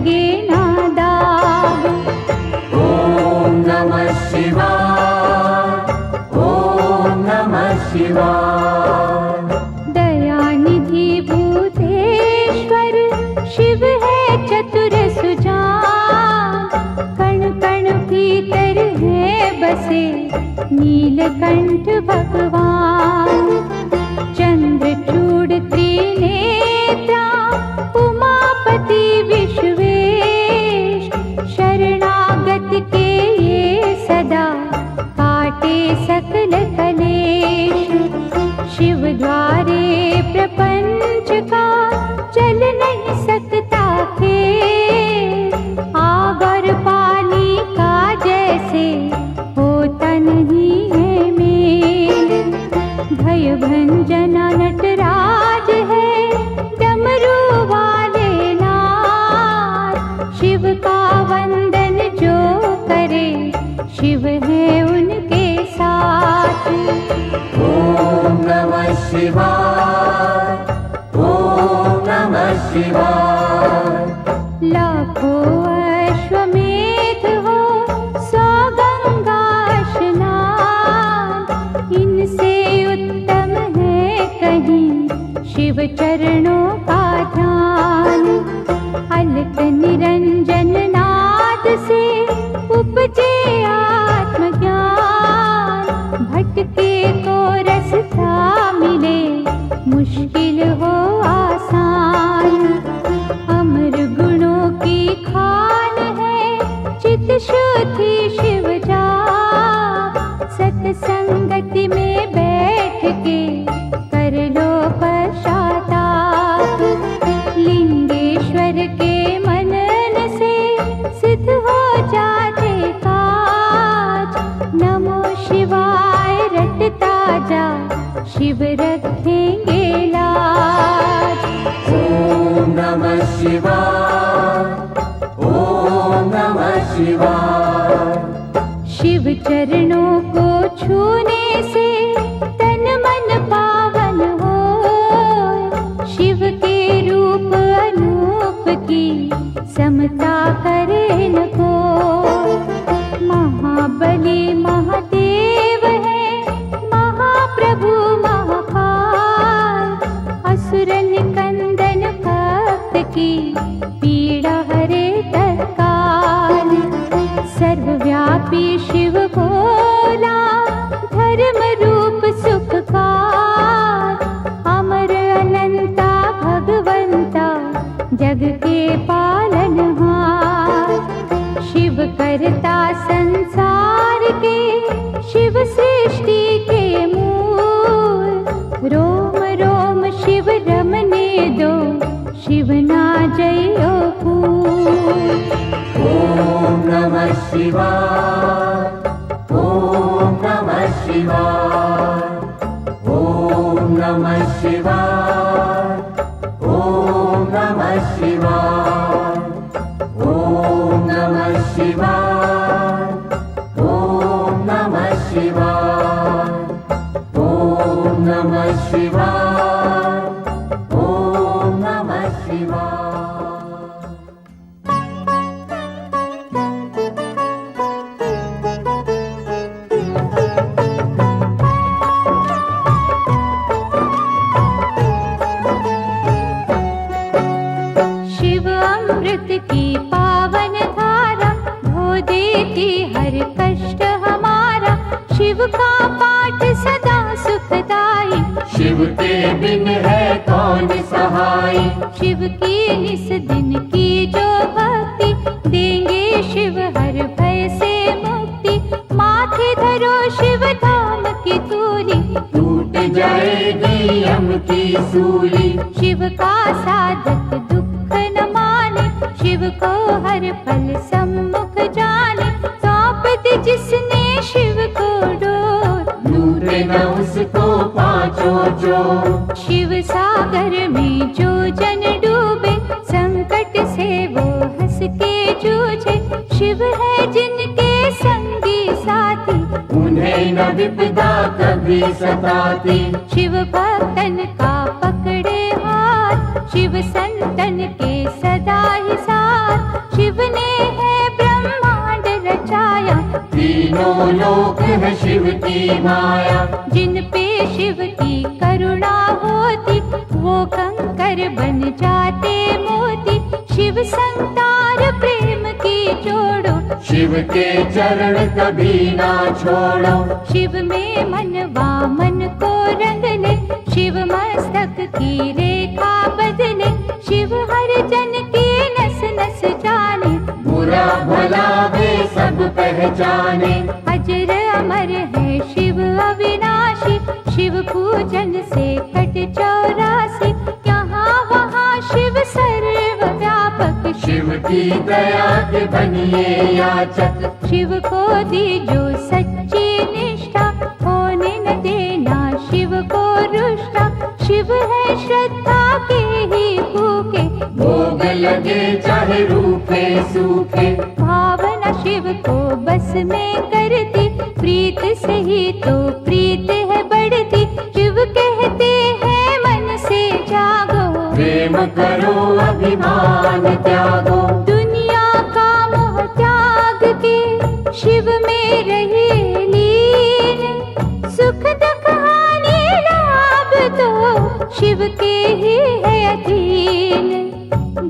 लगे ना दाग। ओम नमः शिवाय, ओम नमः शिवाय। दयानिधि भूतेश्वर शिव है चतुर सुजान, कण कण भीतर है बसे नीलकंठ भगवान। चंद्रचूड़ त्रिनेत्रा उमापति विश्वेश, शरणागत के ये सदा काटे सकल कलेश। शिव द्वारे प्रपंच का चल नहीं सकता खेल, आग और पानी का जैसे होता नहीं है मेल। भय भंजना नटराज है डमरू वाले नाथ, शिव का वंदन जो करे शिव है उनके साथ। ओम नमः शिवाय, ओम नमः शिवाय। लाखों अश्वमेध हो 100 गंगा स्नान, इनसे उत्तम है कहीं शिव चरणों का ध्यान। अलक निरंजन नाद से उपजे आत्मज्ञान, भटके को रास्ता मिले मुश्किल हो आसान। अमर गुणों की खान है चित शुद्धि शिव जा, सत्संगति में बैठ के कर लो पश्चाताप। लिंगेश्वर के मनन से सिद्ध हो जाते काज, नमो शिवाय रटता जा शिव रखेंगे लाज। ओम नमः शिवाय, ओम नमः शिवाय। शिव चरणों को छूने से तन मन पावन हो, शिव के रूप अनूप की समता करे न को। महाबली महादेव है महाप्रभु महाकाल, असुर निकंदन भक्त की पीड़ा हरे तत्काल। सर्वव्यापी शिव भोला धर्म रूप सुखकार, अमर अनंता भगवंता जग के पालनहार। शिव करता संसार के शिव सृष्टि के मूल, रोम रोम शिव रमने दो शिव ना जयो फूल। ओम नमः शिवाय, ओम नमः शिवाय। ओम नमः शिवाय, ओम नमः शिवाय। ओम नमः शिवाय, ओम नमः शिवाय। ओम नमः शिवाय, ओम नमः शिवाय। शिव अमृत की पावन धारा धो देती हर कष्ट हमारा, शिव का पाठ सदा सुखदाई। शिव के बिन है कौन सहाय। शिव की निस दिन की जो भक्ति, देंगे शिव हर भय से मुक्ति। माथे धरो शिव धाम की तूली, टूट जाएगी यम की सूली। शिव का साधक दुख न माने, शिव को हर पल सम्मुख जाने। सौंप दे जिसने शिव को डोर, लूटे न उसको पांचों चोर। शिव सागर में जो जन डूबे, संकट से वो हंस के जूझे। शिव है जिनके संगी साथी, उन्हें न विपदा कभी सताती। शिव भक्तन का पकड़े हाथ, शिव संतन के सदा ही साथ। शिव ने है ब्रह्मांड रचाया, तीनों लोक है शिव की माया। जिन पे शिव की करुणा होती वो कंकर बन जाते मोती। शिव संतार प्रेम की जोड़ो, शिव के चरण कभी ना छोड़ो। शिव में मनवा मन को रंग ले, शिव मस्तक की रेखा बदले। शिव हर जन की नस नस जाने, बुरा भला वे सब पहचाने। अजर अमर है शिव अविनाशी, शिव पूजन से कट 84। यहाँ वहाँ शिव सर्वव्यापक, शिव की दया के बनिए याचक। शिव को दीजो सच्ची निष्ठा, होने न देना शिव को रुष्टा। शिव है श्रद्धा के ही भूखे, भोग लगे चाहे रूखे सूखे। भावना शिव को बस में करती, प्रीत से ही तो प्रीत है बढ़ती। शिव कहते हैं मन से जागो, प्रेम करो अभिमान त्यागो। दुनिया का मोह त्याग के शिव में रहिए लीन। सुख दुख हानि लाभ तो शिव के ही है अधीन।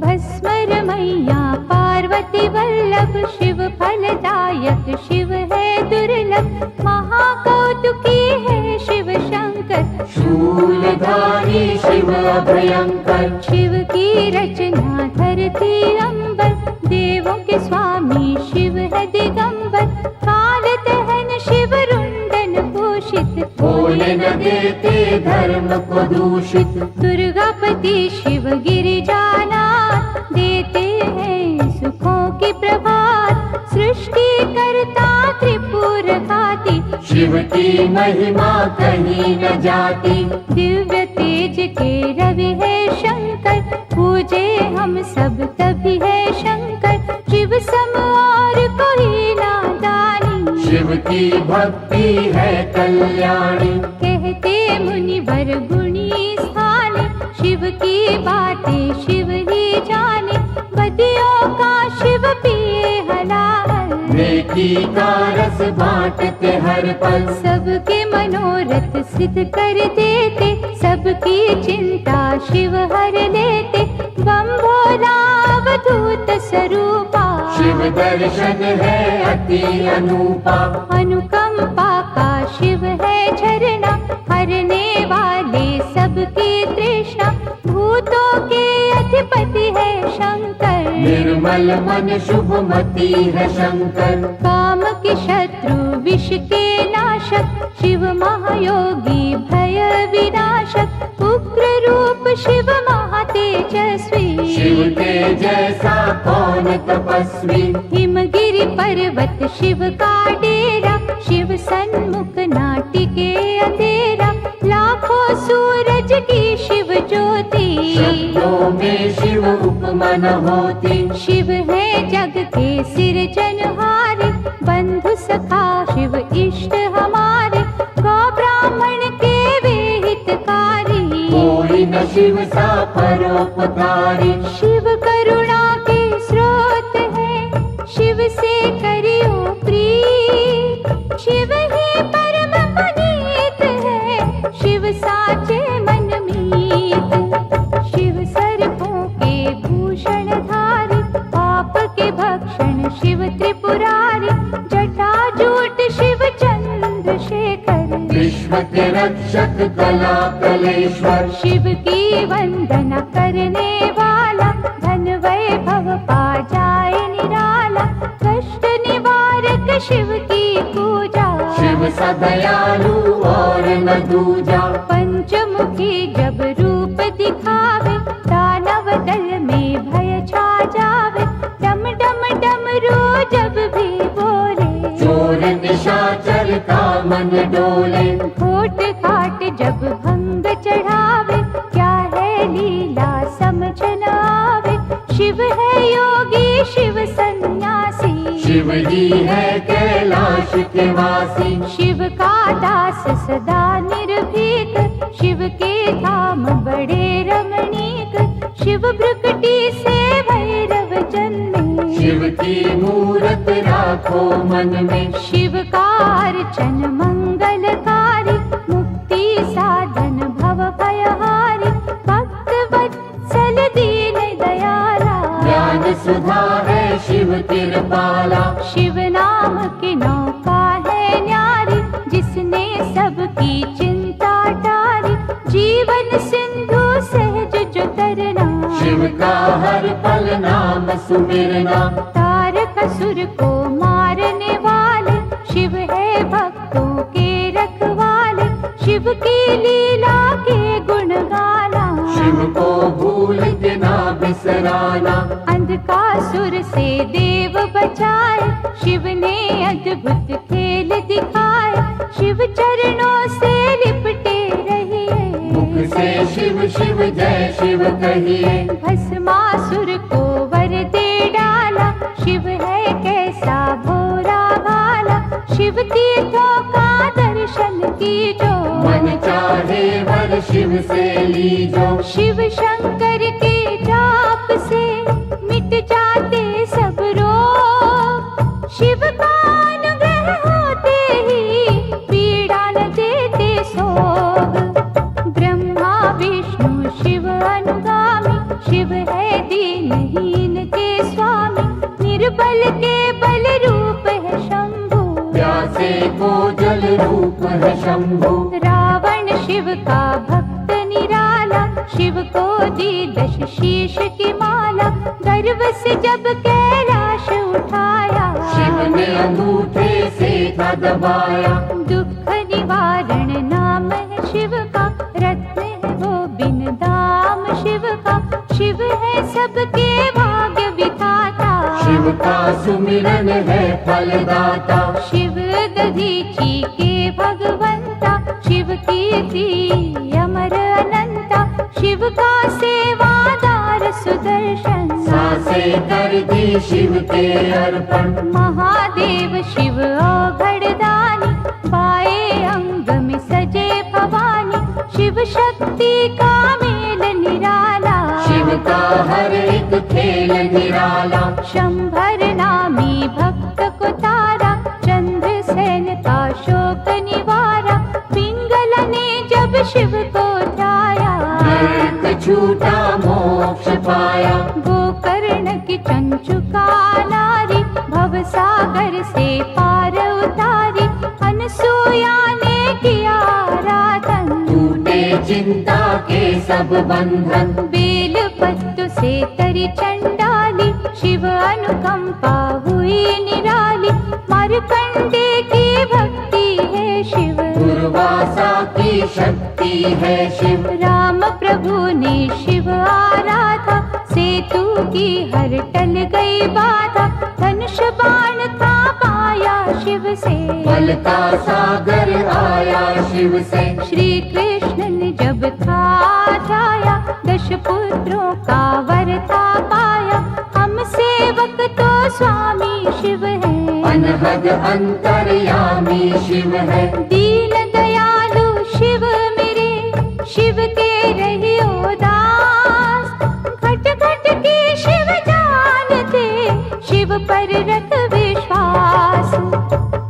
भस्मर मैया पार्वती वल्लभ, शिव फलदायक शिव है दुर्लभ। महाकौतुकी है शिव शंकर, शूलधारी शिव अभयंकर। शिव की रचना धरती अंबर, देवों के स्वामी शिव है दिगंबर। काल दहन शिव रुंडन भूषित, होने न देते धर्म को दूषित। दुर्गापति शिव गिरिजानाथ, देते हैं सुखों की प्रभात। सृष्टि करता त्रिपुर घाती, शिव की महिमा कहीं न जाती। दिव्य तेज के रवि है शंकर, पूजे हम सब तभी है शंकर। शिव सम और कोई नादानी, शिव की भक्ति है कल्याणी। कहते मुनिवर गुणी स्थाने, शिव की बातें शिव ही जाने। बदियों का शिव पिए हलाल, नेकी का रस बांटते हर पल। सबके मनोरथ सिद्ध कर देते, सबकी चिंता शिव हर लेते। बम भोला अवधूत स्वरूपा, शिव दर्शन है अति अनूपा। अनुकंपा का शिव है झरना, हरने वाले सबकी तृष्णा। भूतों के अधिपति है शंकर, निर्मल मन शुभमती है शंकर। काम के शत्रु विष के नाशक, शिव महायोगी भय विनाशक। उग्र रूप शिव महातेजस्वी, शिव के जैसा कौन तपस्वी। हिमगिरि पर्वत शिव का डेरा, शिव सन्मुख नाटिके अंधेरा। लाखों सूरज की शिव ज्योति, शब्दों में शिव उपमा न होती। शिव है जग के सिरजनहारे, बंधु सखा शिव इष्ट हमारे। गौ ब्राह्मण के वे हितकारी, कोई न शिव सा परोपकारी। शिव करुणा के स्रोत है, शिव से करियो प्रीत। शिव ही परम पुनीत है, शिव साचे मन मीत। शिव सर्पों के भूषण धारी, पाप के भक्षण शिव त्रिपुरारी। जटाजूट शिव चंद्रशेखर, विश्व के रक्षक कला कलेश्वर। शिव की वंदना करने वाला, धन वैभव पा जाए निराला। कष्ट निवारक शिव की पूजा, शिव सा दयालु और न दूजा। पंचमुखी जब रूप दिखावे, दानव दल में भय छा जावे। डम डम डमरू जब भी बोले, चोर निशाचर का मन डोले। घोट घाट जब भंग चढ़ावे, क्या है लीला समझ न आवे। शिव है योगी शिव सन्यासी, शिव जी है कैलाश के वासी। शिव का दास सदा निर्भीक, शिव के धाम बड़े रमणीक। शिव भ्रुकुटी से भैरव जन्मे, शिव की मूरत राखो मन में। शिव का अर्चन मंगलकारी, मुक्ति साधन भव भयहारी। भक्त वत्सल दीन दयाला, ज्ञान सुधा है शिव कृपाला। शिव नाम की नौका है न्यारी, जिसने सबकी चिंता टारी। जीवन सिंधु सहज जो तरना, शिव का हर पल नाम सुमिरना। तारक असुर को मारने वाले, शिव है भक्तों के रखवाले। शिव की लीला के गुण गाना, शिव को भूल के ना बिसराना। अंधकासुर से देव बचाए, शिव ने अद्भुत खेल दिखाए। शिव चरणों से लिपटे रहिए, मुख से शिव शिव जय शिव कहिए। भस्मासुर को वर दे डाला, शिव है कैसा भोरा भाला। शिव तीर्थों का दर्शन कीजो, मन चाहे वर शिव से लीजो। शिव शंकर के जाप से मिट जाते सब रोग। शिव का अनुग्रह होते ही पीड़ा न देते सोग। ब्रह्मा विष्णु शिव अनुगामी, शिव है दीनहीन के स्वामी। निर्बल के बल रूप है शंभु, प्यासे को जल रूप है शंभु। रावण शिव का भक्त निराला, शिव को दी 10 शीश की माला। गर्व से जब कैलाश उठाया, शिव ने अंगूठे से था दबाया। दुख निवारण नाम है शिव का, रत्न है वो बिन दाम शिव का। शिव है सबके भाग्य विधाता, शिव का सुमिरन है फलदाता। शिव दधीची के भगवंता, शिव कीर्ति अमर अनंता। शिव का सेवादार सुदर्शन, सांसे कर दी शिव के अर्पण। महादेव शिव औघड़दानी, पाए अंग में सजे भवानी। शिव शक्ति का मेल निराला, शिव का हर एक खेल निराला। शंभर नामी भक्त को तारा, चंद्रसेन का शोक निवारा। पिंगला ने जब शिव को ध्याया, नरक छूटा मोक्ष पाया। गोकर्ण की चंचुका नारी, भवसागर से पार उतारी। अनसुया ने किया आराधन, टूटे चिंता के सब बंधन। बेल पत्तों से तरी चंडाली, शिव अनुकंपा हुई निराली। मार्कंडे की भक्ति है शिव, दुर्वासा की शक्ति है शिव। राम प्रभु ने शिव आराधा, सेतु की हर टल गई बाधा। धनुष बाण था पाया शिव से, बल का सागर आया शिव से। श्री कृष्ण ने जब था जाया, 10 पुत्रों का वर था पाया। हम सेवक तो स्वामी शिव है, अनहद अंतर्यामी शिव है। दीन दयालु शिव मेरे, शिव के रहियो दास। घट घट के शिव जानते, शिव पर रख विश्वास।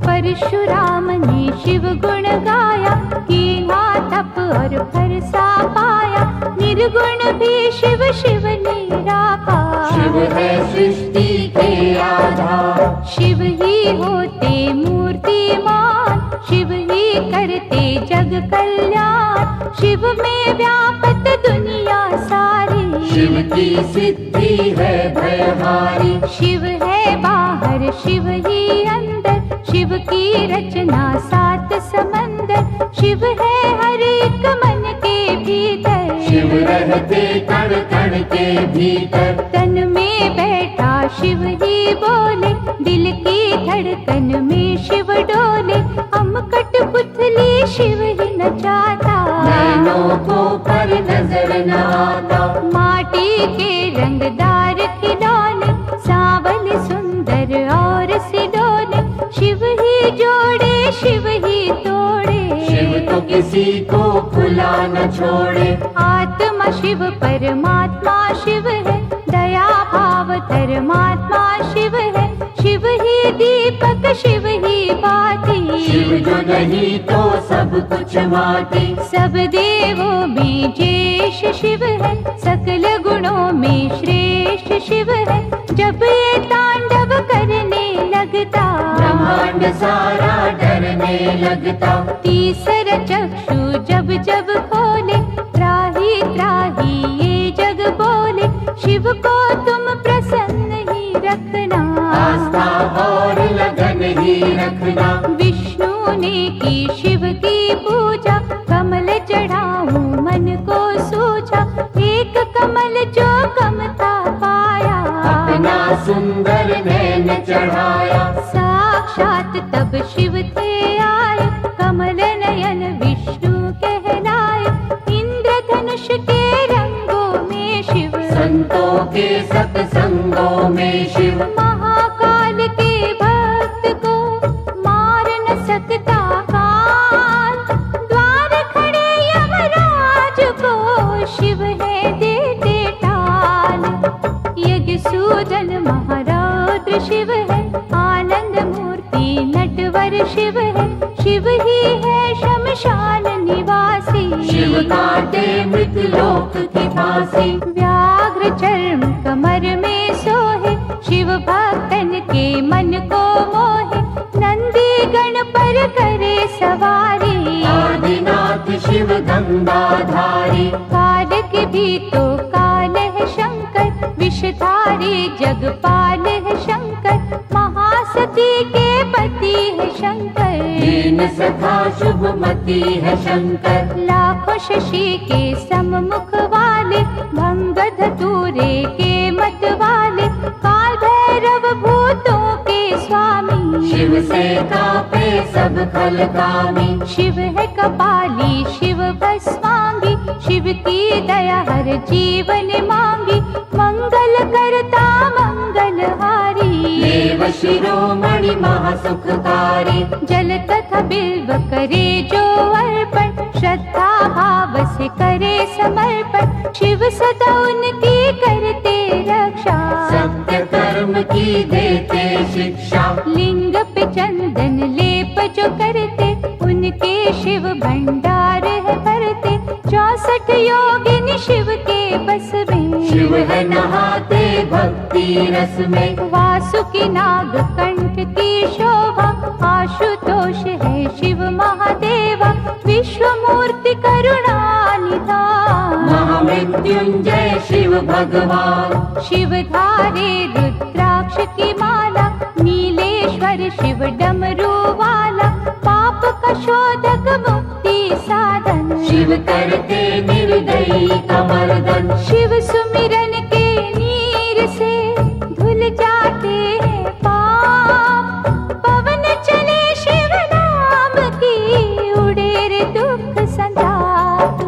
परशुराम ने शिव गुण गाया, कीन्हा तप और फरसा पाया। निर्गुण भी शिव शिव निराका, शिव है सृष्टि के आधार। शिव ही होते मूर्तिमान, शिव ही करते जग कल्याण। शिव में व्यापत दुनिया सारी, शिव की सिद्धि है भयहारी। शिव है बाहर शिव ही अंदर, शिव की रचना 7 समंदर। शिव है हर एक मन के भीतर, शिव रहते कण कण के भीतर। तन में बैठा शिव ही बोले, दिल की धड़कन में शिव डोले। हम कठपुतली शिव ही नचाता, नैनों को पर नजर न आता। माटी के रंगदार खिलौने, सांवल सुंदर और सिडोले। शिव ही जोड़े शिव ही तोड़े, शिव तो किसी को खुला न छोड़े। आत्मा शिव परमात्मा शिव है, दया भाव धर्मात्मा शिव ही दीपक शिव ही बाती, शिव जो नहीं तो सब कुछ माटी। सब देवों में ज्येष्ठ शिव है, सकल गुणों में श्रेष्ठ शिव है। जब ये तांडव करने लगता, ब्रह्मांड सारा डरने लगता। तीसरा चक्षु जब जब खोले, त्राही त्राही ये जग बोले, शिव को तुम प्रसन्न ही रखना, आस्था और लगन ही रखना। विष्णु ने की शिव की पूजा, कमल चढ़ाऊं मन को सूझा, एक कमल जो कमता पाया, अपना सुंदर नैन चढ़ाया। साक्षात तब शिव थे आए, कमल नयन विष्णु कहलाए। इंद्रधनुष के रंगों में शिव, संतों के सत्संगों में शिव। महाकाल के भक्त को मार न सकता काल, द्वार खड़े यमराज को शिव है देते टाल। यज्ञ सूदन महारौद्र शिव है, आनंद मूर्ति नटवर शिव है। शिव ही है शमशान निवासी, शिव काटे मृतलोक की फांसी। व्याघ्र चर्म कमर में सोहे, शिव भक्तन के मन को मोहे। नंदी गण पर करे सवारी, आदिनाथ शिव गंगाधारी। काल के भी तो काल है शंकर, विषधारी जगपाल है शंकर। महासती के पति है शंकर, दीन सखा शुभमती है शंकर। लाखों शशि के सम्मुख वाले, भंग धतूरे के मत वाले। काल भैरव भूतों के स्वामी, शिव से कापे सब खलकामी। शिव है कपाली शिव भस्मांगी, शिव की दया हर जीवन मांगी। मंगल करता मंगलहारी, देव शिरोमणि महासुखकारी। जल तथा बिल्व करे जो अर्पण, श्रद्धा भाव से करे समर्पण। शिव सदा उनकी करते रक्षा, सत्य कर्म की देते शिक्षा। लिंग पे चंदन लेप जो करते, उनके शिव भंडार है भरते। 64 योगिनी शिव के बस में, शिव है नहाते भक्ति रस में। वासुकी नाग कंठ की शोभा, आशुतोष है शिव महादेवा। विश्व मूर्ति करुणा निधान, महामृत्युंजय शिव भगवान। शिव धारे रुद्राक्ष की माला, नीलेश्वर शिव डमरू वाला। पाप का शोधक मुक्ति साधन, शिव करते निर्दयी कमर्दन। शिव सुमिरन के नीर से धुल जाते हैं पाप। पवन चले शिव नाम की, उड़े रे दुख संताप।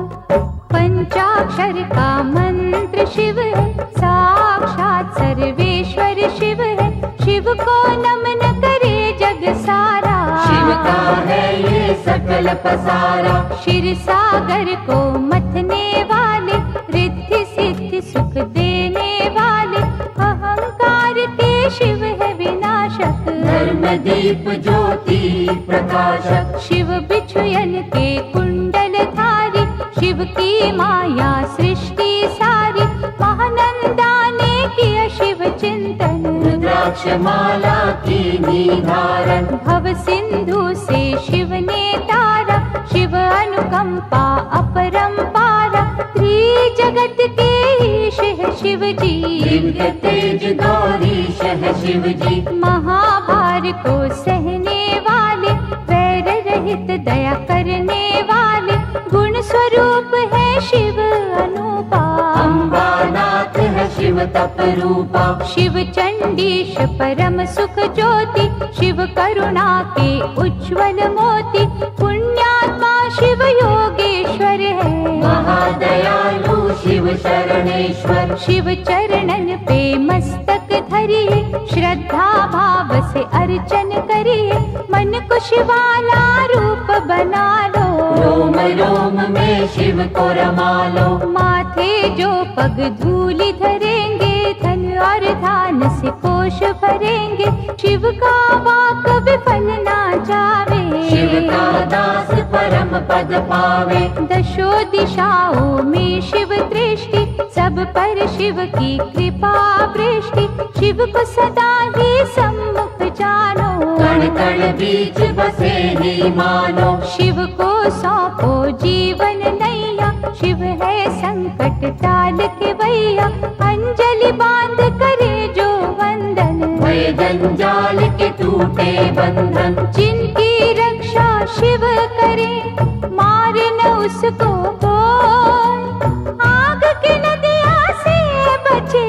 पंचाक्षर का मंत्र शिव है, साक्षात सर्वेश्वर शिव है। शिव को नमन करे जग सारा, शिव का है ये सकल पसारा। क्षीर सागर को मथने वाले, रिद्धि सिद्धि सुख देने वाले। अहंकार के शिव है विनाशक, धर्म दीप ज्योति प्रकाशक। शिव बिछुयन के कुंडल धारी, शिव की माया सृष्टि सारी। महानंदा ने किया शिव चिंतन, रुद्राक्ष माला की निधारण। भव सिंधु से शिव ने तारा, शिव अनुकंपा अपरंपारा। त्रिजगत के ईश है शिव जी, दिव्य तेज गौरीश है शिव जी। महाभार को सहने वाले, वैर रहित दया करने वाले। गुण स्वरूप है शिव अनुपा, अम्बानाथ है शिव तप रूपा। शिव चंडीश परम सुख ज्योति, शिव करुणा के उज्ज्वल मोती। पुण्यात्मा शिव योगेश्वर है, महादयालु शिव शरणेश्वर। शिव चरणन पे मस्तक धरिए, श्रद्धा भाव से अर्चन करिए। मन को शिवाला रूप बना लो, रोम रोम में शिव को रमा लो। माथे जो पग धूलि धरेंगे, धन और धान से कोश भरेंगे, शिव का वाक विफल ना जावे। शिव का दास परम पद पावे। दशो दिशाओं में शिव दृष्टि, सब पर शिव की कृपा वृष्टि। शिव को सदा ही सम्मुख जानो, कण कण बीच बसे ही मानो। शिव को सौंपो जीवन नैया, शिव है संकट टाल के भैया। अंजलि बांध करे जो वंदन, भय जंजाल के टूटे बंधन। जिनकी रक्षा शिव करे, मारे न उसको कोई। आग की नदिया से बचे,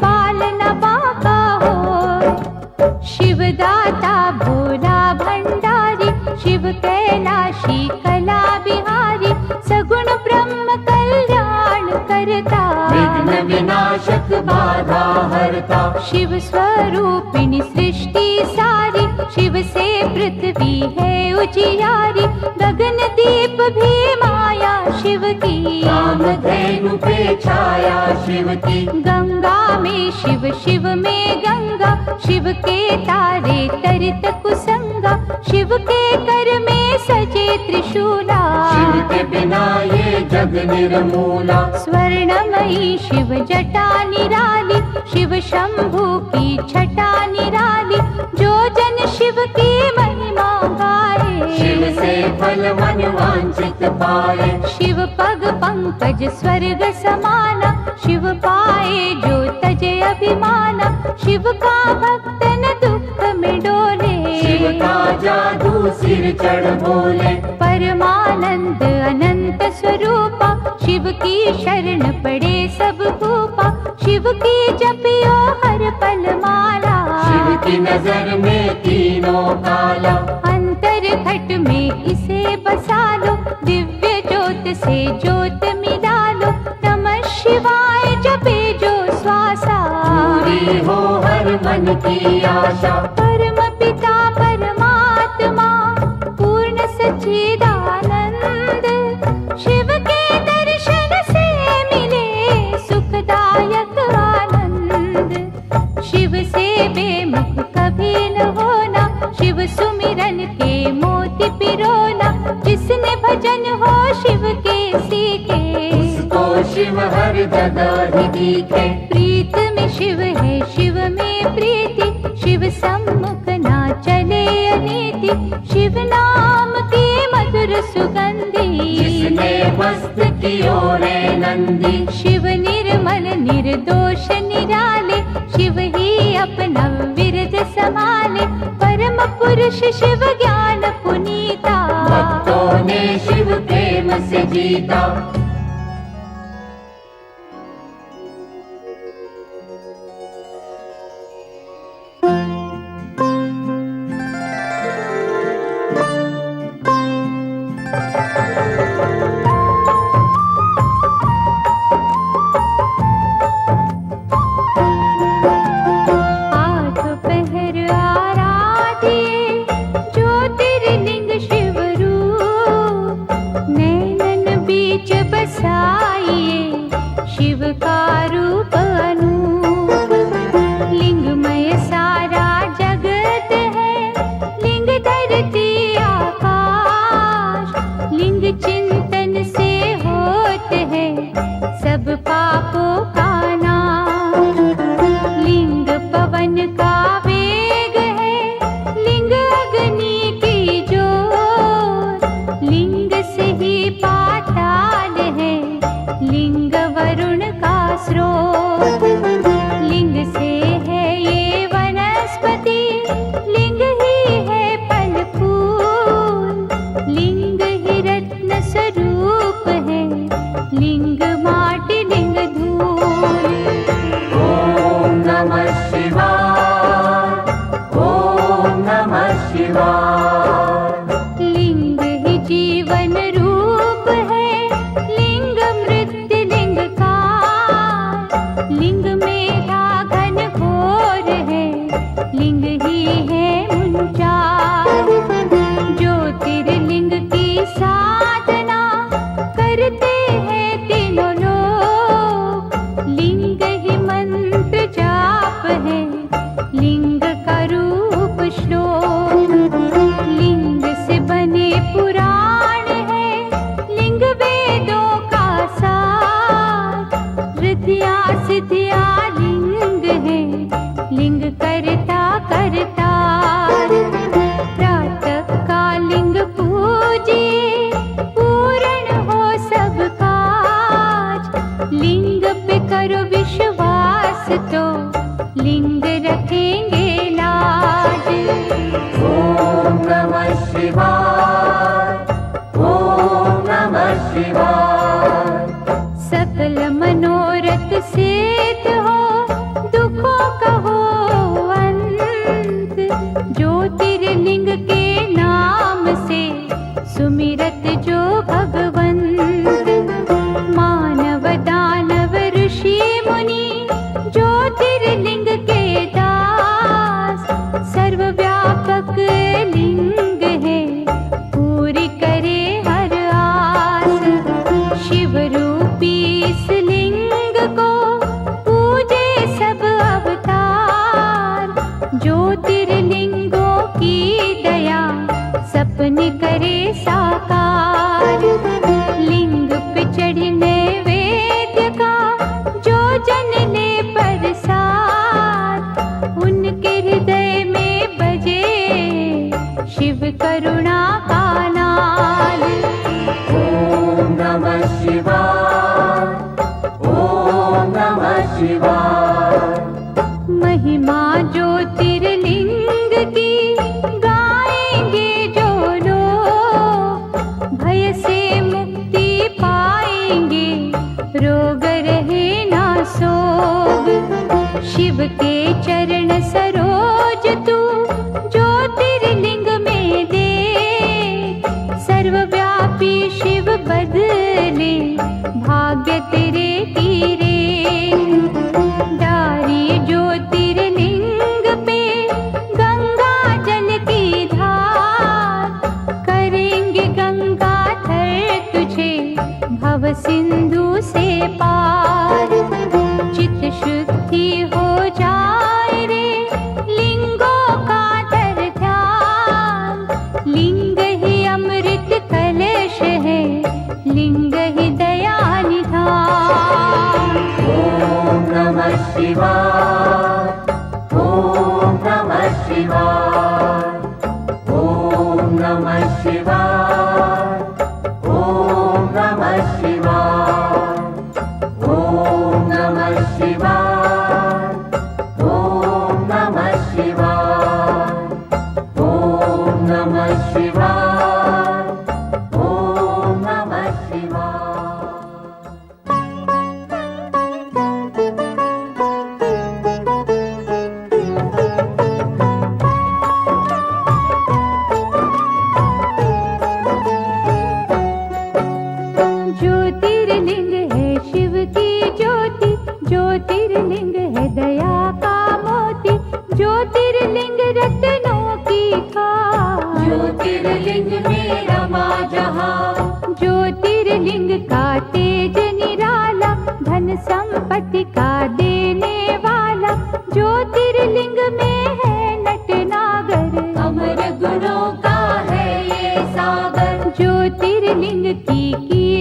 बाल न बाका हो। शिव दाता भोला भंडारी, शिव कैलाशी कला बिहारी। सगुण ब्रह्म कल्याण करता, विघ्न विनाशक बाधा हरता। शिव स्वरूपिणी सृष्टि सारी, शिव से पृथ्वी है उजियारी। गगन दीप भी माया शिव की, कामधेनु पे छाया शिव की। गंगा में शिव, शिव में गंगा। शिव के तारे तरित कुसंगा, शिव के कर में सजे त्रिशूला। शिव के बिना ये जग निर्मूला। स्वर्णमयी शिव जटा निराली, शिव शंभु की छटा निराली। जो जन शिव की महिमा गाए, शिव से फल मन वांछित पाए। शिव पग पंकज स्वर्ग समाना, शिव पाए जो तजे अभिमाना। शिव का भक्त न दुख में डोले, शिव का जादू सिर चढ़ बोले। परमानंद अनंत स्वरूपा, शिव की शरण पड़े सब भूपा। शिव की जपियो हर पल माला, शिव की नजर में तीनों काला। अंतर घट में इसे बसा लो, दिव्य ज्योत से ज्योत मिला लो। नमः शिवाय जपे जो श्वासा, पूरी हो हर मन की आशा। परम पिता परमात्मा पूर्ण सच्चिदानंद, शिव के दर्शन से मिले सुखदायक आनंद। शिव से बेमुख कभी न होना, शिव सुमिरन के मोती पिरोना। जिसने भजन हो शिव के सीखे, उसको शिव हर जगह ही दिखे। प्रीत में शिव है शिव में प्रीति, शिव सम्मुख ना चले अनीति। शिव नाम की मधुर सुगंधी, जिसने मस्त कियो रे नंदी। शिव निर्मल निर्दोष निराले, शिव ही अपना विरद संभाले। परम पुरुष शिव ज्ञान पुनीता, भक्तों ने शिव प्रेम से जीता। शिव का रूप अनूप, लिंगमय सारा जगत है। लिंग धरती आकाश, लिंग चिंतन से होते हैं सब पापों का नाश। लिंग पवन का वेग है, लिंग अग्नि की ज्योत। लिंग से ही पाताल है, लिंग वरुण का स्रोत। लिंग से है ये वनस्पति, लिंग ही है फल फूल। लिंग ही रत्न स्वरूप है, लिंग माटी लिंग धूल। ओम नमः शिवाय, ओम नमः शिवाय। लिंग ही जीवन रूप है, लिंग मृत्यु लिंग काल। लिंग मेधा घन घोर है, लिंग ही है मुंचार। ज्योतिर्लिंग की साधना करते हैं तीनों लोग, लिंग ही मंत्र जाप शिवाय। सकल मनोरथ सिद्ध हो, दुखों का हो अंत। ज्योतिर्लिंग के नाम से सुमिरत जो भगवंत। मानव दानव ऋषि मुनि ज्योतिर्लिंग के दास। सर्वव्यापक लिंग है, पूरी करे हर आस। शिव रूपी इस लिंग को पूजे सब अवतार। ज्योतिर्लिंगों की दया सपने करे साकार। लिंग पे चढ़ने वेद्य का जो जन ले प्रसाद। उनके हृदय में बजे शिव करुणा का नाद। ओम नमः शिवाय, ओम नमः शिवाय। महिमा ज्योतिर्लिंग की गाएंगे जो लोग। भय से मुक्ति पाएंगे, रोग रहे ना सोग। शिव के चरण सरोज तू ज्योतिर्लिंग में दे। सर्वव्यापी शिव बदले भाग्य तेरे तीरे। डारी ज्योतिर्लिंग पे गंगा जल की धार। करेंगे गंगाधर तुझे भव सिंधु से पार। चित शुद्धि हो जाए रे लिंगों का दर ध्यान। लिंग ही अमृत कलश है, लिंग ही दया निधान। ओम नमः शिवाय, ओम नमः शिवाय। ओम नमः शिवाय, ओम नमः शिवाय। ओम नमः शिवाय, ओम नमः शिवाय। ओम नमः शिवाय, ओम नमः शिवाय। ज्योतिर्लिंग है शिव की ज्योति। ज्योतिर्लिंग है दया का मोती। ज्योतिर्लिंग रत्नों की खान। ज्योतिर्लिंग में रमा जहाँ। ज्योतिर्लिंग का तेज निराला, धन संपत्ति का देने वाला। ज्योतिर्लिंग में है नटनागर, अमर गुणों का है ये सागर। ज्योतिर्लिंग की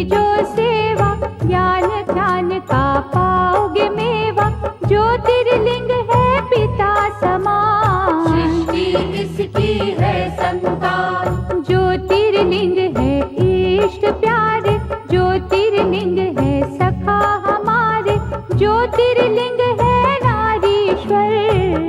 जो सेवा, ज्ञान ध्यान का पाओगे मेवा। ज्योतिर्लिंग है पिता समान, सृष्टि इसकी है संतान। ज्योतिर्लिंग है इष्ट प्यारे। ज्योतिर्लिंग है सखा हमारे। ज्योतिर्लिंग है नारीश्वर।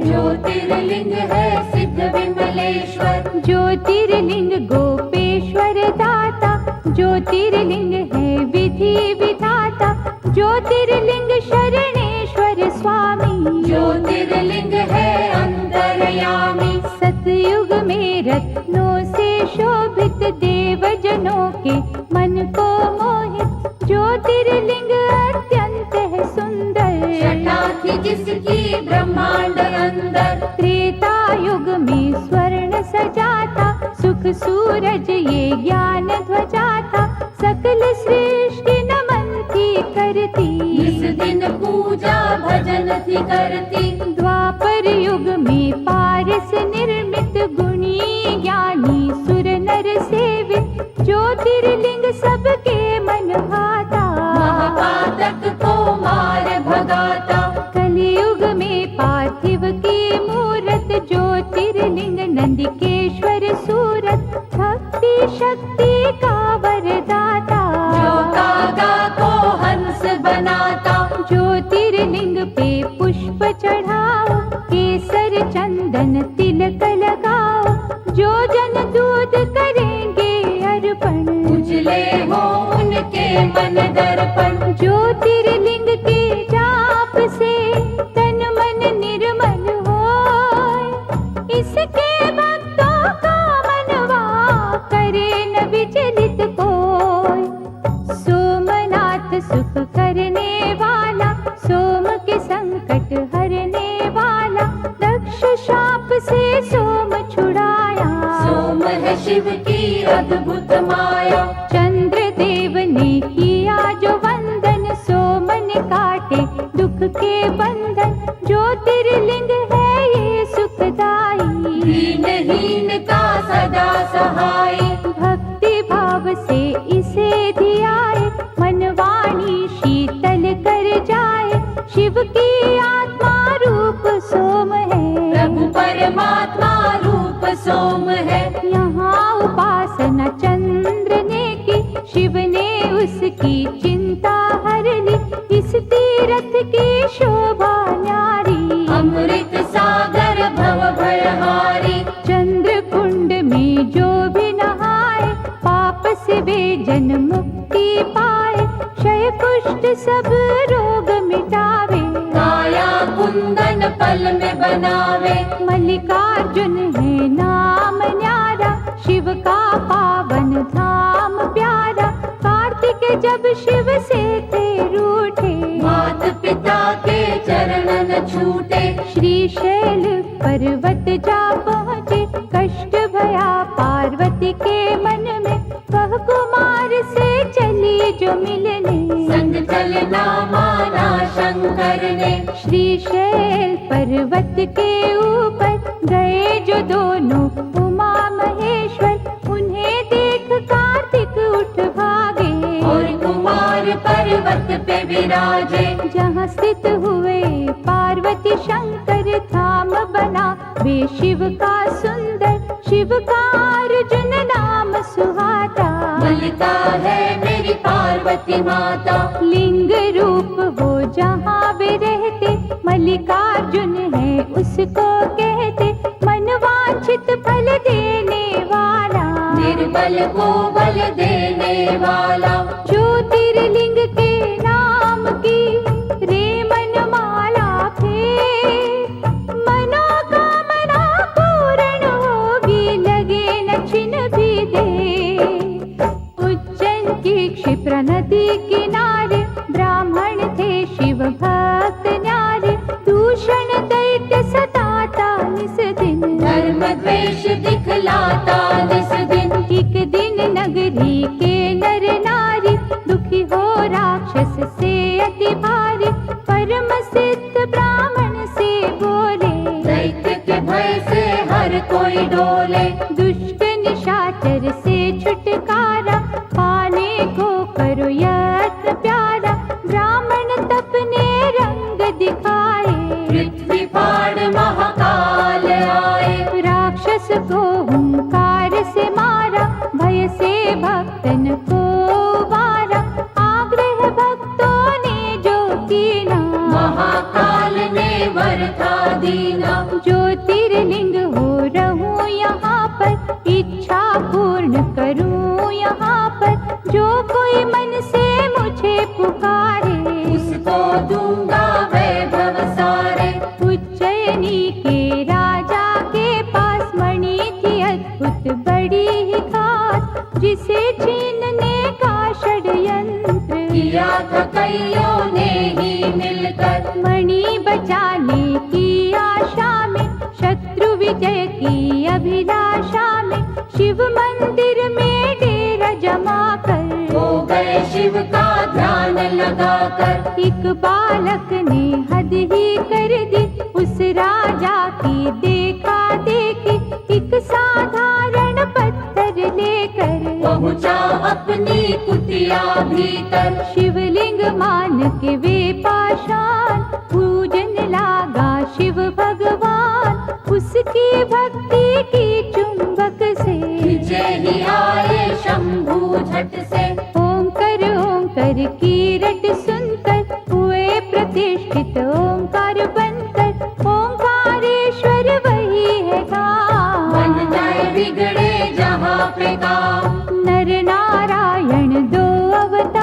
ज्योतिर्लिंग है सिद्ध विमलेश्वर। ज्योतिर्लिंग गोपेश्वर दाता। ज्योतिर्लिंग है विधि विधाता। ज्योतिर्लिंग शरणेश्वर स्वामी। ज्योतिर्लिंग है अंतर्यामी। सतयुग में रत्नों से शोभित, देवजनों के मन को मोहित। ज्योतिर्लिंग अत्यंत है सुंदर, छटा थी जिसकी ब्रह्मांड अंदर। त्रेता युग में स्वर्ण सजा था, सुख सूरज ये ज्ञान ध्वजा था। सकल सृष्टि नमन थी करती, इस दिन पूजा भजन थी करती। द्वापर युग में पारस निर्मित, गुणी ज्ञानी सुर नर सेवित। ज्योतिर्लिंग सबके मन भाता, महापातक को मार भगाता। कलियुग में पार्थिव की मूरत, ज्योतिर्लिंग नंदिकेश्वर सूरत। भक्ति शक्ति का वरदाता, जो कागा को हंस बनाता। ज्योतिर्लिंग पे पुष्प चढ़ाओ, केसर चंदन तिलक लगाओ। जो जन दूध करेंगे अर्पण, उजले हो उन के मन दर्पण। ज्योतिर्लिंग के जाप से तन मन निर्मल होय, इसके भक्तों का मनवा करे न विचलित कोय। सोमनाथ सुख करने वाला, सोम के संकट हरने वाला, दक्ष शाप से सोम छुड़ाया। सोम है शिव की अद्भुत माया। चंद्रदेव ने किया जो वंदन, सोम ने काटे दुख के बंधन। ज्योतिर्लिंग है ये सुखदाई, दीनहीन का सदा सहाय। भक्ति भाव से इसे धियाए, मन वाणी शीतल कर जाए। शिव की आत्मा रूप सोम है, प्रभु परमात्मा रूप सोम है। यहाँ उपासना चंद्र ने की, शिव ने उसकी चिंता हर ली। इस तीरथ की शोभा न्यारी, अमृत सागर भव भयहारी। चंद्र कुंड में जो भी नहाए, पाप से वे जन मुक्ति पाए। क्षय कुष्ठ सब रोग मिटावे, काया कुंदन पल में बनावे। मल्लिकार्जुन है नाम न्यारा, शिव का पावन धाम प्यारा। कार्तिक जब शिव से थे रूठे, मात पिता के चरणन छूटे। श्रीशैल पर्वत जा पहुँचे, कष्ट भया पार्वती के मन में। वह कुमार से चली जो मिलने, संग चलना माना शंकर ने। श्रीशैल पर्वत के ऊपर गए जो दोनों उमा महेश्वर। उन्हें देख कार्तिक उठ भागे, और कुमार पर्वत पे विराजे। जहाँ स्थित हुए पार्वती शंकर, धाम बना वे शिव का सुंदर। शिव का अर्जुन नाम सुहाता, मल्लिका है मेरी पार्वती माता। लिंग रूप हो जहाँ वे रहते, मल्लिकार्जुन है उसको कहते। मनवांछित फल देने वाला, निर्बल को बल देने वाला। ज्योतिर्लिंग के नाम की रे मनमाला फेर, मनोकामना पूर्ण होगी, लगे न छिन भी दे। उज्जैन की क्षिप्रा नदी किनारे, ब्राह्मण थे शिव भक्त न्यारे। दूषण दैत्य सताता निस दिन, धर्म द्वेष दिखलाता निस दिन। एक दिन नगरी के नर नारी, दुखी हो राक्षस से अति भारी। परम सिद्ध ब्राह्मण से बोले, दैत्य के भय से हर कोई डोले। दुष्ट निशाचर से छुटकारा, पाने को करो यत्न प्यारा। ब्राह्मण तपने रंग दिखाए, पृथ्वी फाड़ महाकाल आए। राक्षस को हुंकार से मारा, भय से भक्तन को वारा। आग्रह भक्तों ने जो कीना, महाकाल ने वर था दीना। ज्योतिर्लिंग हो रहूं यहाँ पर, इच्छा पूर्ण करूं यहाँ पर। जो कोई मन से मुझे पुकारे, उसको दूंगा वैभव सारे। उज्जैनी के राजा के पास मणि थी अद्भुत बड़ी ही खास, जिसे छीनने का षड्यंत्र किया था कईयों ने ही मिलकर। मणि बचाने की आशा में, शत्रु विजय की अभिलाषा में। शिव मंदिर में डेरा जमा कर, हो गए शिव का ध्यान लगाकर। एक बालक ने हद ही कर दी, उस राजा की देखा देखी। एक साधारण पत्थर लेकर पहुंचा अपनी कुटिया भीतर। शिवलिंग मान के वे पाषाण, पूजन लागा शिव भगवान। उसकी भक्ति की चुंबक से विजय ही आए शंभू झट से। ओंकार ओंकार की रट सुनकर, हुए प्रतिष्ठित ओंकार बनकर। ओंकारेश्वर वही है काम, बन जाए बिगड़े जहाँ पे काम। नर नारायण दो अवतार,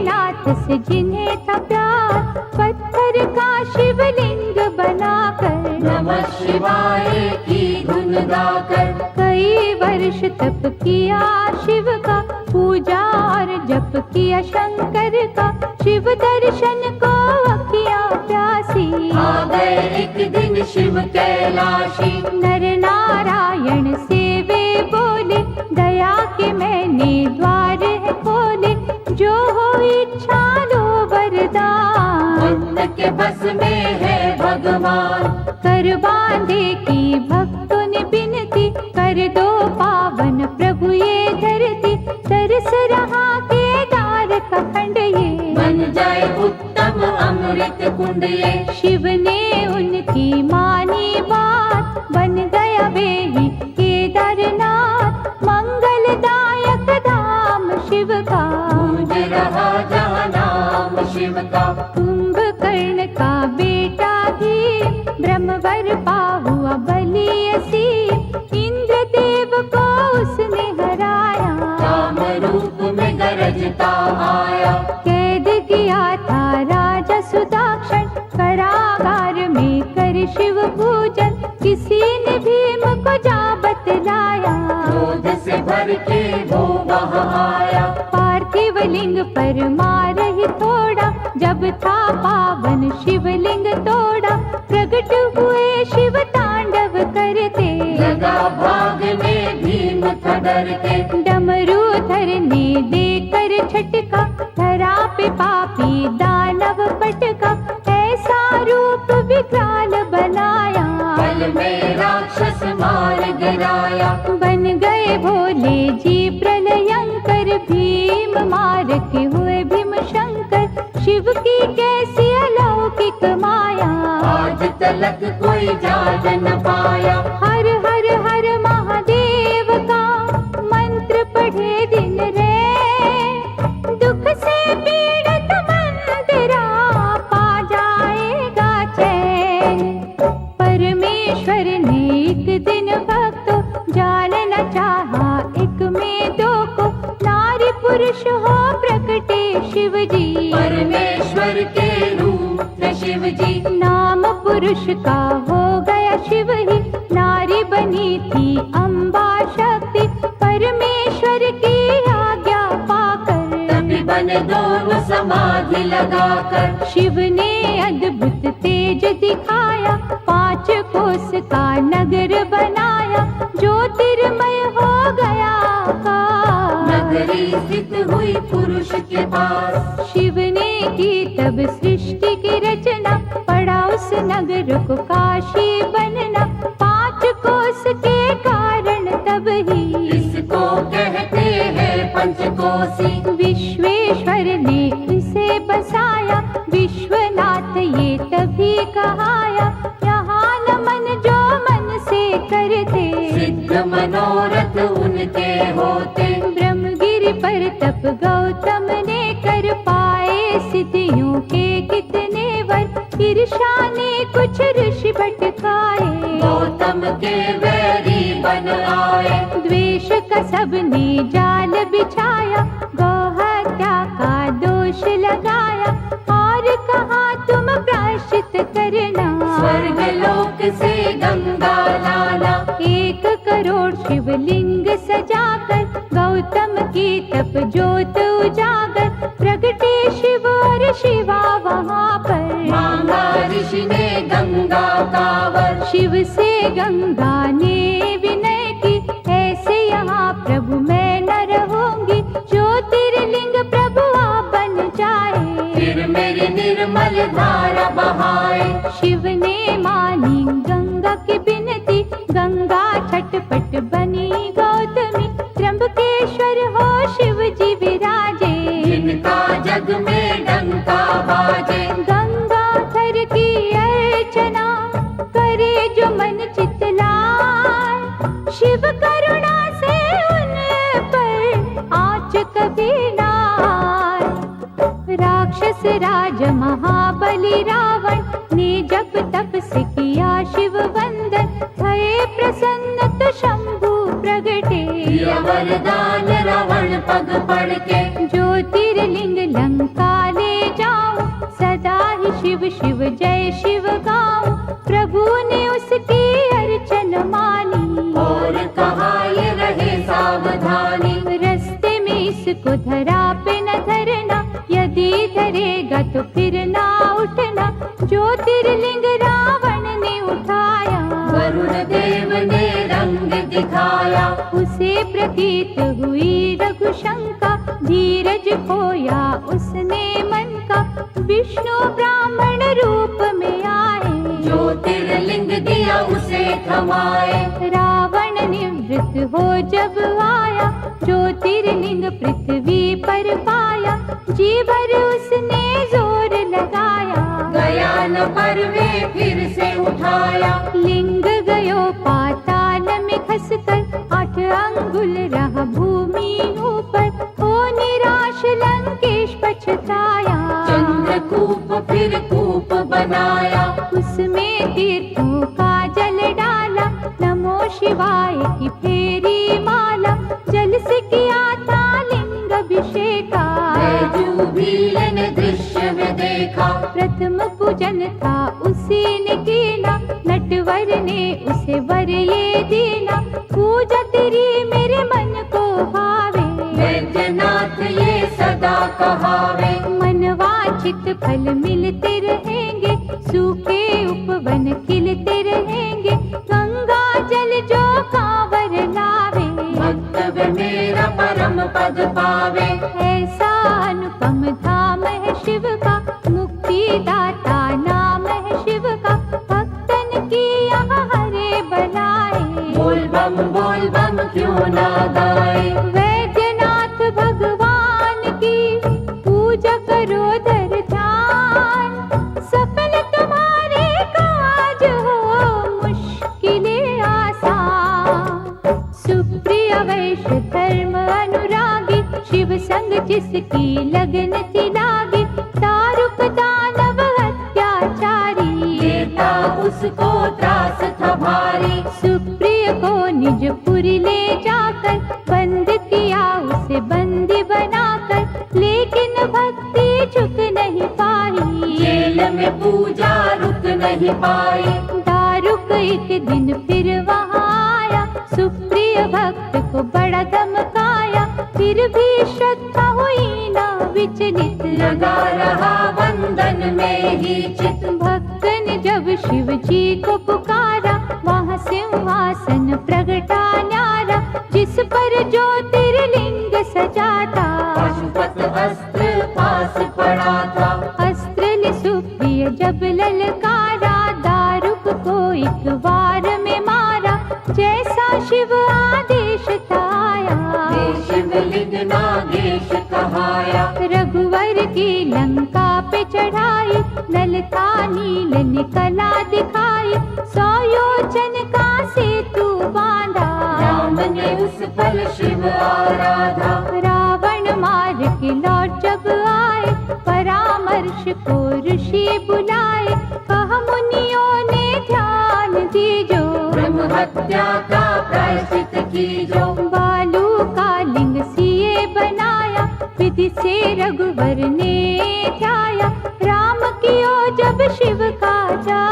नाथ से जिन्हें था प्यार, पत्थर का शिवलिंग बनाकर नमः शिवाय की धुन गाकर कई वर्ष तप किया शिव का, पूजा और जप किया शंकर का, शिव दर्शन को अखियां प्यासी। आ गए एक दिन शिव कैलाशी, नर नारायण से वे बोले, दया के मैंने द्वार है खोले, जो हो इच्छा लो वरदान। भक्त के बस में है भगवान, कर बांधे की भक्तों ने बिनती, कर दो पावन प्रभु ये धरती, तरस रहा केदार का खंड ये, बन जाए उत्तम अमृत कुंड ये। शिव ने उनकी मानी बात, बन गया वे ही केदारनाथ, मंगलदायक धाम शिव का, गूंज रहा जहाँ नाम शिव का। कुंभकर्ण का बेटा ही ब्रह्मवर पा हुआ बलियसी, इंद्रदेव को उसने हराया, काम रूप में गरजता आया। कैद किया था राजा सुदाक्षण, कारागार में कर शिव पूजन, किसी ने भीम को जा बतलाया, क्रोध से भर के वो वहाँ आया। पार्थिव लिंग पर मार ही थोड़ा, जब था पावन शिवलिंग तोड़ा, प्रकट हुए शिव तांडव करते, लगा भागने भीम था डर के। डमरूधर ने देकर छटका, धरा पे पापी दानव पटका, ऐसा रूप विकराल बनाया, पल में राक्षस मार गिराया। बन गए भोले जी प्रलयंकर, भीम मार के हुए भीम शंकर, शिव की कैसी अलौकिक माया, आज तलक कोई जान न पाया। हर हर हर महादेव का मंत्र पढ़े दिन रे, दुख से पीड़ित मंदिरा पा जाएगा चैन। परमेश्वर ने एक दिन भक्तों जान न चाहा, एक में दो को नारी पुरुष हो प्रकटे शिव जी, परमेश्वर के रूप थे शिव जी। नाम पुरुष का हो गया शिव ही, नारी बनी थी अम्बा शक्ति, परमेश्वर की आज्ञा पाकर तभी बने दोनों समाधि लगाकर। शिव ने अद्भुत तेज दिखाया, 5 कोस का नगर बनाया, ज्योतिर्मय हो गया आकाश। नगरी स्थित हुई पुरुष के पास, शिव ने की तब सृष्टि की रचना, पड़ा उस नगर को काशी बनना, 5 कोस के कारण तब ही इसको कहते हैं पंचकोसी। विश्वेश्वर ने इसे बसाया, विश्वनाथ ये तभी कहाया, यहाँ नमन जो मन से करते, सिद्ध मनोरथ उनके होते। ब्रह्मगिरि पर तप गौतम ने कर पाए, सिद्धियों के कितने वर, ईर्षा ने कुछ ऋषि भटकाए, गौतम के वैरी बन आए। द्वेष का सबने जाल बिछाया, गौ हत्या का दोष लगाया, और कहा तुम प्रायश्चित करना, स्वर्ग लोक से गंगा लाना। 1 करोड़ शिवलिंग सजाकर, गौतम की तप ज्योत उजागर, प्रगटे शिव और शिवा वहाँ पर, मांगा ऋषि ने गंगा कावर। शिव से गंगा ने विनय की, ऐसे यहाँ प्रभु मैं न रहूंगी, ज्योतिर्लिंग प्रभु आप बन जाए, फिर मेरी निर्मल धारा बहाए। शिव ने मानी गंगा की बिनती, गंगा छटपट बनी गौतमी, त्र्यंबकेश्वर हो शिव जी विराजे, जिनका जग में डंका बाजे। गंगाधर की अर्चना करे जो मन चितलाए, शिव करुणा से उन पर आँच कभी ना आए। राक्षस राज महाबली रावण ने जब तप से किया शिव वंदन, भये प्रसन्न तो शंभु प्रगटे, दिया वरदान रावण पग पड़ के, ज्योतिर्लिंग लंका शिव शिव जय शिव गाऊं, प्रभु ने उसकी अर्चन मानी। और कहा ये रहे सावधानी, रस्ते में इसको धरा पे न धरना, यदि धरेगा तो फिर ना उठना। ज्योतिर्लिंग रावण ने उठाया, वरुण देव ने रंग दिखाया। उसे प्रतीत हुई रघुशंका, धीरज खोया उसने मन का। विष्णु ब्राह्मण रूप में आए, ज्योतिर्लिंग दिया उसे थमाए। रावण निवृत्त हो जब आया, ज्योतिर्लिंग पृथ्वी पर पाया। जी भर उसने जोर लगाया, गया न परवे फिर से उठाया। लिंग गयो पाताल में खसकर, 8 अंगुल रहा भूमि ऊपर। हो निराश लंकेश पछताया, चंद्रकूप फिर कूप बनाया। उसमें तीर्थों का जल डाला, नमो शिवाय की फेरी माला। जल से किया था लिंग अभिषेका, बैजूबील ने दृश्य में देखा। प्रथम पूजन था उसी ने कीना, नटवर ने उसे वर ये दीना। पूजा तेरी मेरे मन को भावे, वैद्यनाथ ये सदा कहावे। मनवांछित फल मिलते रहेंगे, सूखे उपवन खिलते रहेंगे। गंगा जल जो कांवर लावे, भक्त मेरा परम पद पावे। ऐसा अनुपम धाम है शिव का, मुक्ति दाता नाम है शिव का। भक्तन की यहाँ हरे बनाए, बोल बम क्यों ना गाए। वैद्यनाथ भगवान की पूजा करो धर ध्यान। सफल तुम्हारे काज हो, मुश्किलें आसान। सुप्रिय वैश्य धर्म अनुरागी, शिव संग जिसकी लगन थी लागी। दारुक दानव अत्याचारी, देता उसको त्रास था भारी। सुप्रिय को निज पुरी ले जाकर, बंद किया उसे बंदी बनाकर। लेकिन भक्ति झुक नहीं पाई, जेल में पूजा रुक नहीं पाई। दारुक एक दिन फिर वहाँ आया, सुप्रिय भक्त को बड़ा धमकाया। फिर भी श्रद्धा हुई ना विचलित, लगा रहा बंधन में ही चित। भक्त ने जब शिव जी को पुकारा, वहाँ सिंहासन प्रगटा न्यारा। जिस पर ज्योतिर्लिंग सजा था, पशुपत अस्त्र पास पड़ा था। अस्त्र ले सुप्रिय जब ललकारा, दारुक को एक बार में मारा। जैसा शिव आदेश था आया, शिवलिंग नागेश कहाया। रघुवर की लंका पे चढ़ाई, नल था नील निकला दिखाई। 100 योजन का सेतु बांधा, राम ने उस पल शिव आराधा। रावण मार के लौट जब आए, परामर्श को ऋषि बुलाए। कहा मुनियों ने ध्यान दीजो, ब्रह्म हत्या का प्रायश्चित कीजो। बालू का लिंग सिए बनाया, विधि से रघुवर ने ध्याया। राम कियो जब शिव का जा,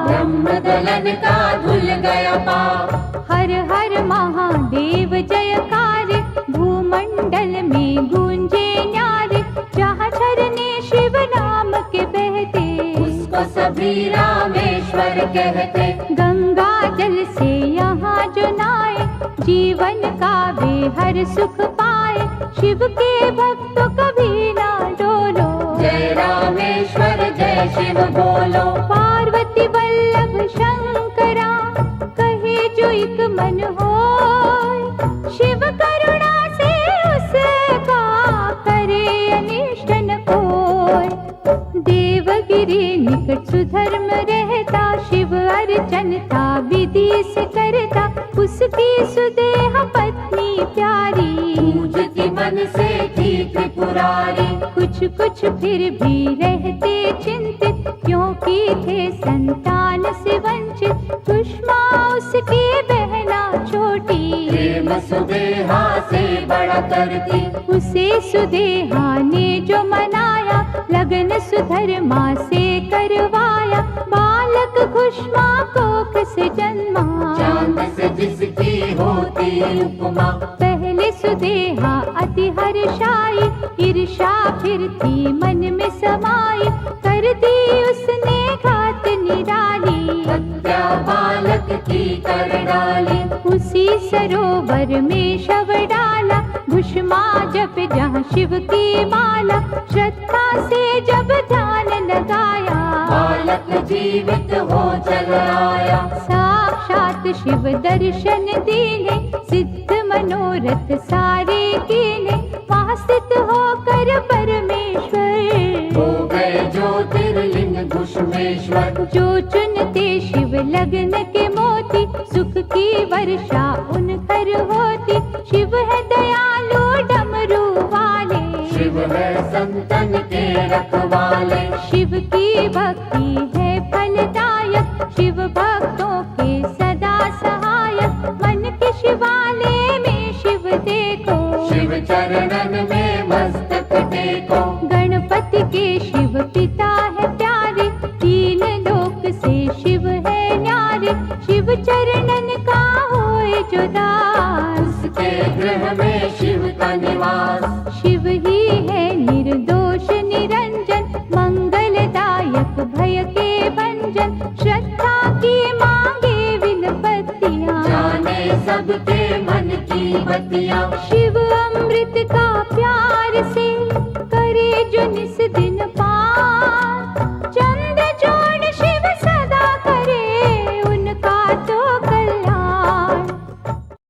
ब्रह्म दलन का धुल गया पाप। हर हर महादेव जयकार, भूमंडल में गूंजे न्यारे। जहाँ झरने शिव नाम के बहते, उसको सभी रामेश्वर कहते। गंगा जल से यहाँ जो नाए, जीवन का वे हर सुख पाए। शिव के भक्तों कभी ना डोलो, जय रामेश्वर जय शिव बोलो। पार्वती वल्लभ शंकरा, कहे जो एक मन होय। शिव करुणा से उसका करे अनिष्ट न कोय। देवगिरी निकट सुधर्म रहता, शिव अर्चन था विधि से करता। उसकी सुदेह पत्नी प्यारी, पूजती मन से थी त्रिपुरारी। कुछ कुछ फिर भी रहते चिंतित, क्योंकि थे संतान से वंचित। सुषमा उसकी बहना छोटी, प्रेम सुदेहा से बड़ा करती। उसे सुदेहा ने जो मनाया। लगन सुधर्मा से करवाया, बालक खुशमा कोख से जन्मा। चांद से जिसकी होती उपमा, पहले सुदेहा अति हर्षाई, ईर्षा फिर थी मन में समाई, कर दी उसने घात निराली। हत्या बालक की कर डाली, उसी सरोवर में शव डाला, भुष्मा जप जहाँ शिव की माला, श्रद्धा से जब ध्यान लगाया, बालक जीवित हो चल आया। साक्षात शिव दर्शन दीने, सिद्ध मनोरथ सारे कीने, वहाँ स्थित होकर परमेश्वर हो गए ज्योतिर्लिंग घुष्मेश्वर। जो चुनते शिव लगन के मोती, सुख की वर्षा उन घर होती। शिव है दयालु डमरू वाले, शिव है संतन के रखवाले। शिव की भक्ति है फलदायक, शिव भक्तों के सदा सहायक। मन के शिवालय में शिव देखो, शिव चरणन में मस्तक टेको। गणपति के शिव पिता है प्यारे, तीन लोक से शिव है न्यारे। शिव चरणन का होए जो दास, उसके गृह में शिव का निवास। शिव ही है निर्दोष निरंजन, मंगलदायक भय के भंजन। श्रद्धा की मांगे विनपतियाँ, जाने सबके मन की बतिया।